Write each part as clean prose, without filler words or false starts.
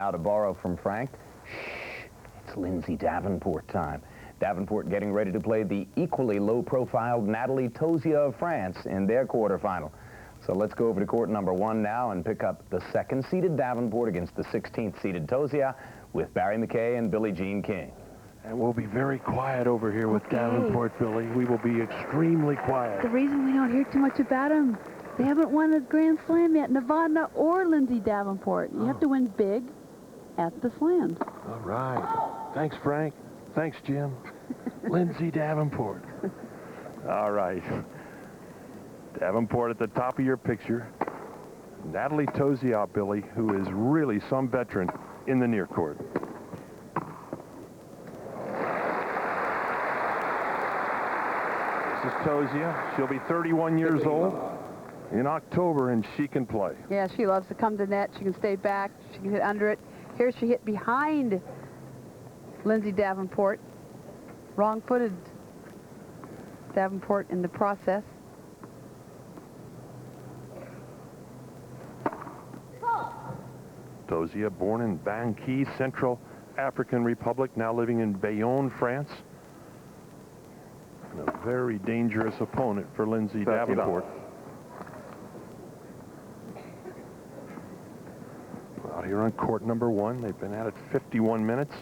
Now to borrow from Frank. Shh, it's Lindsay Davenport time. Davenport getting ready to play the equally low-profile Nathalie Tauziat of France in their quarterfinal. So let's go over to court number 1 now and pick up the second-seeded Davenport against the 16th-seeded Tauziat with Barry McKay and Billie Jean King. And we'll be very quiet over here with Davenport, Billy. We will be extremely quiet. The reason we don't hear too much about them, they haven't won a Grand Slam yet, Nevada or Lindsay Davenport. You have to win big at the slams. All right. Thanks, Frank. Thanks, Jim. Lindsay Davenport. All right. Davenport at the top of your picture. Nathalie Tauziat, Billy, who is really some veteran in the near court. This is Tauziat. She'll be 31 years old in October, and she can play. Yeah, she loves to come to net. She can stay back. She can hit under it. Here she hit behind Lindsay Davenport. Wrong-footed Davenport in the process. Tauziat, born in Bangui, Central African Republic, now living in Bayonne, France. And a very dangerous opponent for Lindsay Davenport. Out here on court number 1, they've been at it 51 minutes.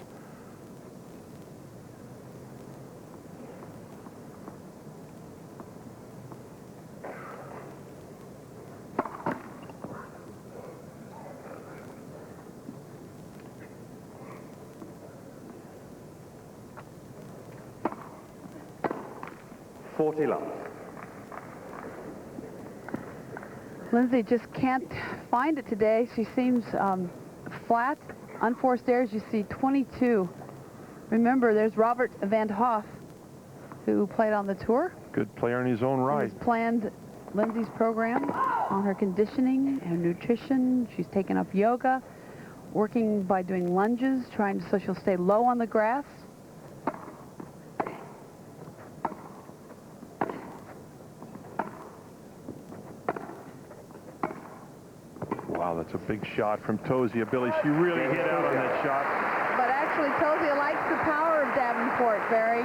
Lindsay just can't find it today. She seems flat. Unforced errors, you see 22. Remember, there's Robert Van Hoff, who played on the tour. Good player in his own right. He's planned Lindsay's program on her conditioning and nutrition. She's taken up yoga, working by doing lunges, so she'll stay low on the grass. Wow, that's a big shot from Tauziat. Billy, she really hit out on that shot. But actually, Tauziat likes the power of Davenport, Barry.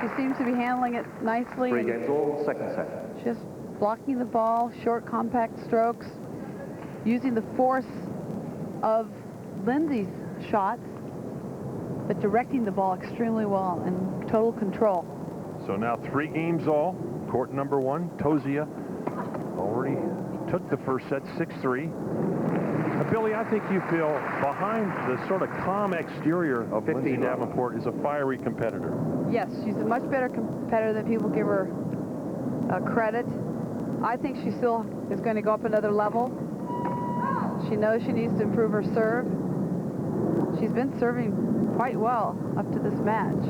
She seems to be handling it nicely. 3 games all, second set. Just blocking the ball, short, compact strokes, using the force of Lindsay's shots, but directing the ball extremely well and total control. So now 3 games all. Court number 1, Tauziat already took the first set 6-3. Billy, I think you feel behind the sort of calm exterior of Lindsay Davenport is a fiery competitor. Yes, she's a much better competitor than people give her credit. I think she still is going to go up another level. She knows she needs to improve her serve. She's been serving quite well up to this match.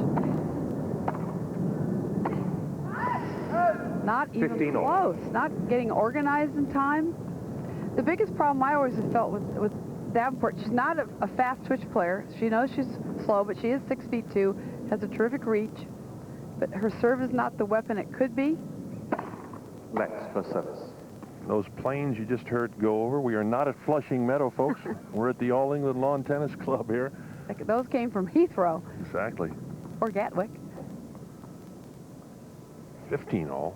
Not even close. Not getting organized in time. The biggest problem I always have felt with Davenport, she's not a fast switch player. She knows she's slow, but she is 6'2", has a terrific reach. But her serve is not the weapon it could be. Lex for service. Those planes you just heard go over, we are not at Flushing Meadow, folks. We're at the All England Lawn Tennis Club here. Those came from Heathrow. Exactly. Or Gatwick. 15 all.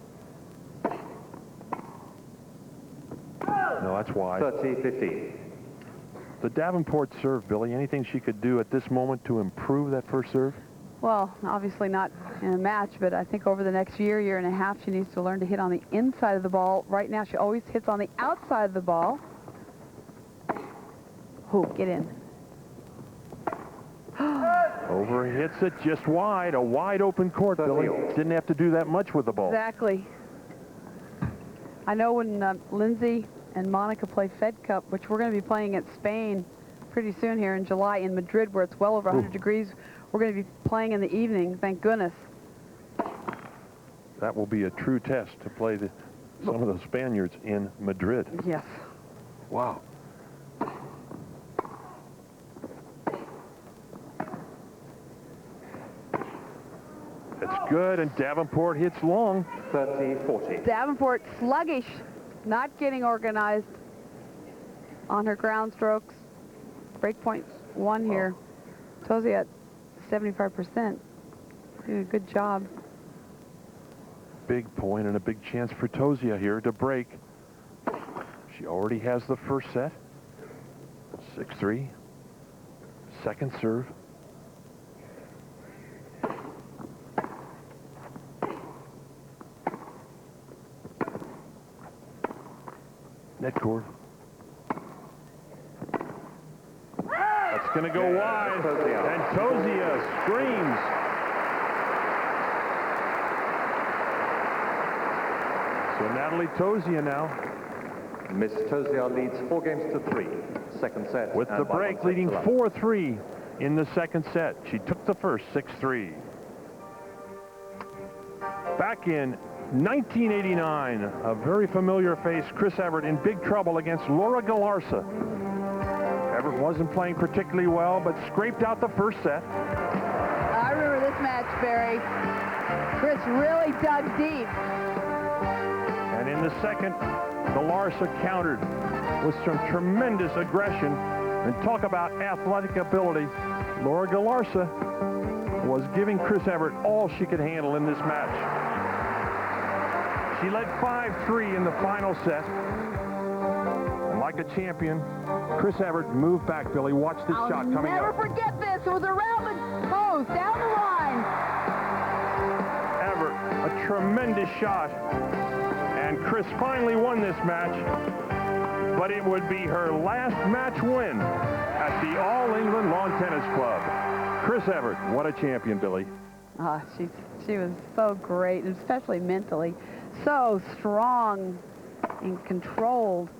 No, that's wide. 30-15. The Davenport serve, Billy, anything she could do at this moment to improve that first serve? Well, obviously not in a match, but I think over the next year and a half, she needs to learn to hit on the inside of the ball. Right now, she always hits on the outside of the ball. Oh, get in. Over hits it just wide. A wide open court, Billy. Didn't have to do that much with the ball. Exactly. I know when Lindsay and Monica play Fed Cup, which we're going to be playing at Spain pretty soon here in July in Madrid, where it's well over 100 degrees. We're going to be playing in the evening, thank goodness. That will be a true test to play some of those Spaniards in Madrid. Yes. Wow. That's good, and Davenport hits long. 30-40. Davenport sluggish, not getting organized on her ground strokes. breakpoint 1 here. Tauziat, 75%. Doing a good job. Big point and a big chance for Tauziat here to break. She already has the first set. 6-3. Second serve. Net cord. That's going to go wide. And Tauziat screams. So Nathalie Tauziat now. Miss Tauziat leads 4-3. Second set. With the break, leading 4-3 in the second set. She took the first 6-3. Back in 1989, a very familiar face, Chris Evert, in big trouble against Laura Galarza. Evert wasn't playing particularly well, but scraped out the first set. I remember this match, Barry. Chris really dug deep. And in the second, Galarza countered with some tremendous aggression. And talk about athletic ability. Laura Galarza was giving Chris Evert all she could handle in this match. She led 5-3 in the final set. And like a champion, Chris Evert moved back, Billy. Watch this shot coming up. I'll never forget this. It was around the post, down the line. Evert, a tremendous shot. And Chris finally won this match. But it would be her last match win at the All England Lawn Tennis Club. Chris Evert, what a champion, Billy. She was so great, especially mentally. So strong and controlled,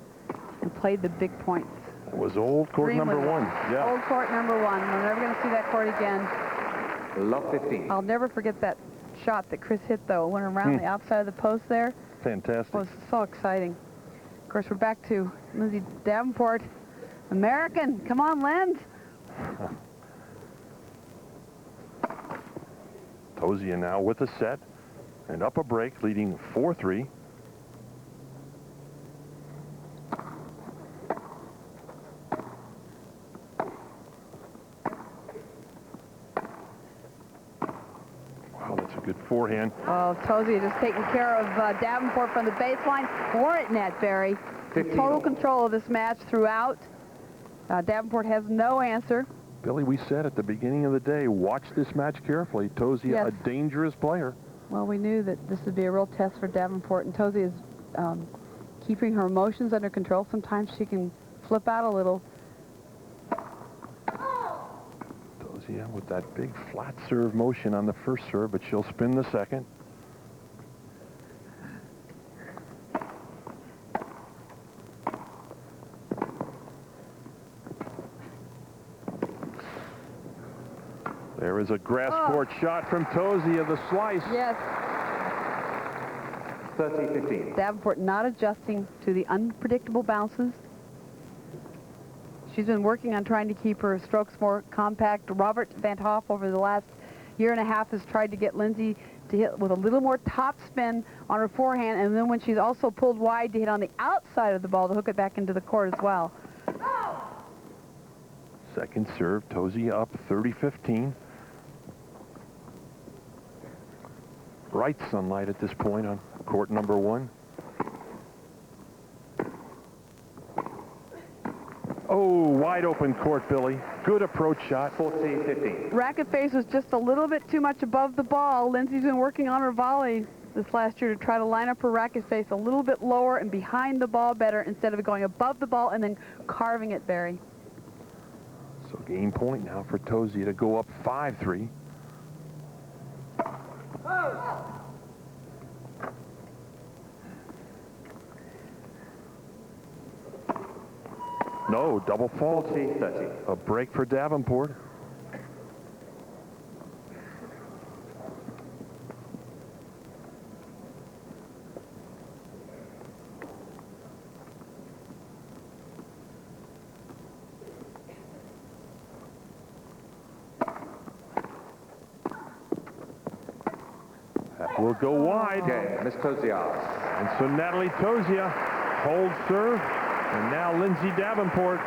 and played the big points. It was old court number 1. Yeah. Old court number 1. We're never going to see that court again. Love 15. I'll never forget that shot that Chris hit, though. It went around the outside of the post there. Fantastic. It was so exciting. Of course, we're back to Lindsay Davenport. American. Come on, Linz. Tauziat now with a set and up a break, leading 4-3. Wow, that's a good forehand. Oh, Tauziat just taking care of Davenport from the baseline. For it, net, Barry. Total control of this match throughout. Davenport has no answer. Billy, we said at the beginning of the day, watch this match carefully. Tauziat, Yes. a dangerous player. Well, we knew that this would be a real test for Davenport, and Tauziat is keeping her emotions under control. Sometimes she can flip out a little. Tauziat with that big flat serve motion on the first serve, but she'll spin the second. There is a grass court shot from Tauziat, the slice. Yes. 30-15. Davenport not adjusting to the unpredictable bounces. She's been working on trying to keep her strokes more compact. Robert Van Hoff over the last year and a half has tried to get Lindsay to hit with a little more top spin on her forehand, and then when she's also pulled wide to hit on the outside of the ball to hook it back into the court as well. Second serve, Tauziat up 30-15. Bright sunlight at this point on court number 1. Oh, wide open court, Billy. Good approach shot. 40-15. Racket face was just a little bit too much above the ball. Lindsay's been working on her volley this last year to try to line up her racket face a little bit lower and behind the ball better instead of going above the ball and then carving it, Barry. So game point now for Tauziat to go up 5-3. No, double fault. 40-30. A break for Davenport. That will go wide. Okay, Miss Tauziat. And so Nathalie Tauziat holds serve. And now Lindsay Davenport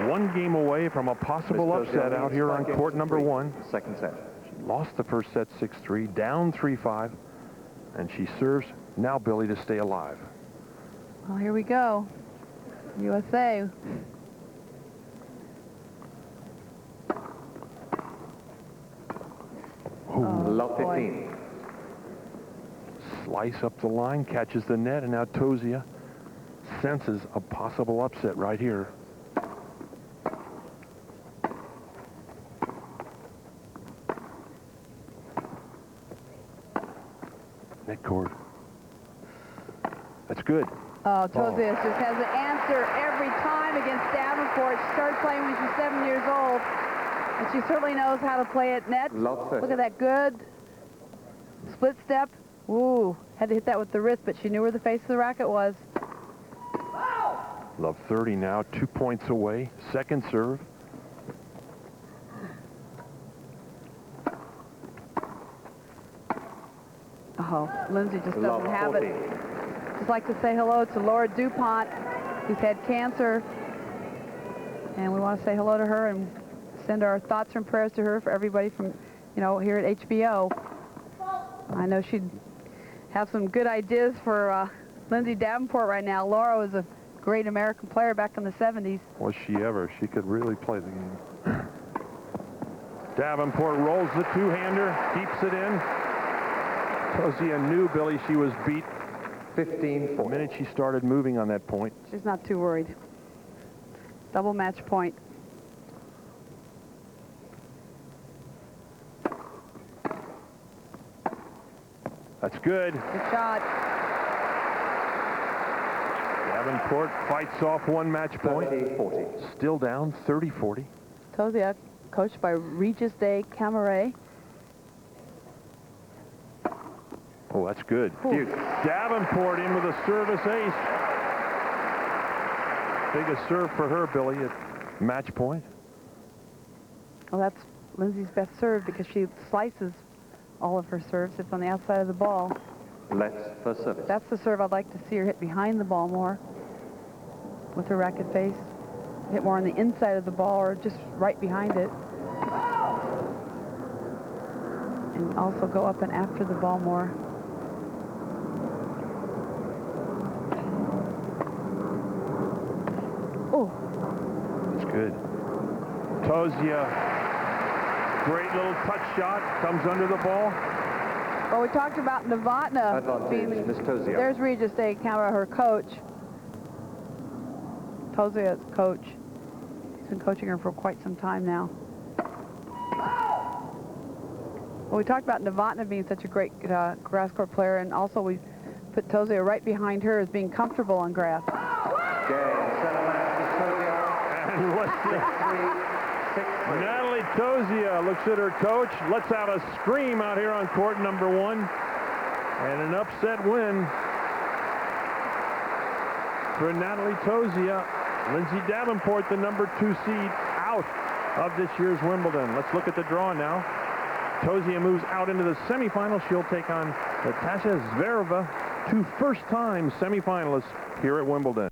One game away from a possible upset out here on court number 1. Second set. She lost the first set 6-3, down 3-5, and she serves now, Billy, to stay alive. Well, here we go. USA. Love boy. 15. Slice up the line, catches the net, and now Tauziat senses a possible upset right here. Net cord. That's good. Oh, Tauziat just has an answer every time against Davenport. She started playing when she was 7 years old, and she certainly knows how to play at net. Love 30. Look at that good split step. Ooh, had to hit that with the wrist, but she knew where the face of the racket was. Love 30 now, 2 points away. Second serve. Oh, Lindsay just Love doesn't have 14. it. Just like to say hello to Laura DuPont, who's had cancer. And we want to say hello to her and send our thoughts and prayers to her for everybody from, you know, here at HBO. I know she'd have some good ideas for Lindsay Davenport right now. Laura was a great American player back in the 70s. Was she ever? She could really play the game. Davenport rolls the two-hander, keeps it in. Tauziat knew, Billy, she was beat 15-4. the minute she started moving on that point. She's not too worried. Double match point. That's good. Good shot. Davenport fights off one match point. 30-40. Still down 30-40. Tauziat, coached by Regis de Camaret. Oh, that's good. Huge. Davenport in with a service ace. Biggest serve for her, Billy, at match point. Well, that's Lindsay's best serve because she slices all of her serves. It's on the outside of the ball. Let's first service. That's the serve I'd like to see her hit behind the ball more with her racket face. Hit more on the inside of the ball or just right behind it. And also go up and after the ball more. Oh. That's good. Tauziat, great little touch shot, comes under the ball. Well, we talked about Novotna Advantage, Miss Tauziat. There's Regis de Camaret, her coach. Tauziat's coach. He's been coaching her for quite some time now. Well, we talked about Novotna being such a great grass court player, and also we put Tauziat right behind her as being comfortable on grass. And Nathalie Tauziat looks at her coach. Let's have a scream out here on court number 1. And an upset win for Nathalie Tauziat. Lindsay Davenport, the number 2 seed, out of this year's Wimbledon. Let's look at the draw now. Tauziat moves out into the semifinals. She'll take on Natasha Zvereva, 2 first-time semifinalists here at Wimbledon.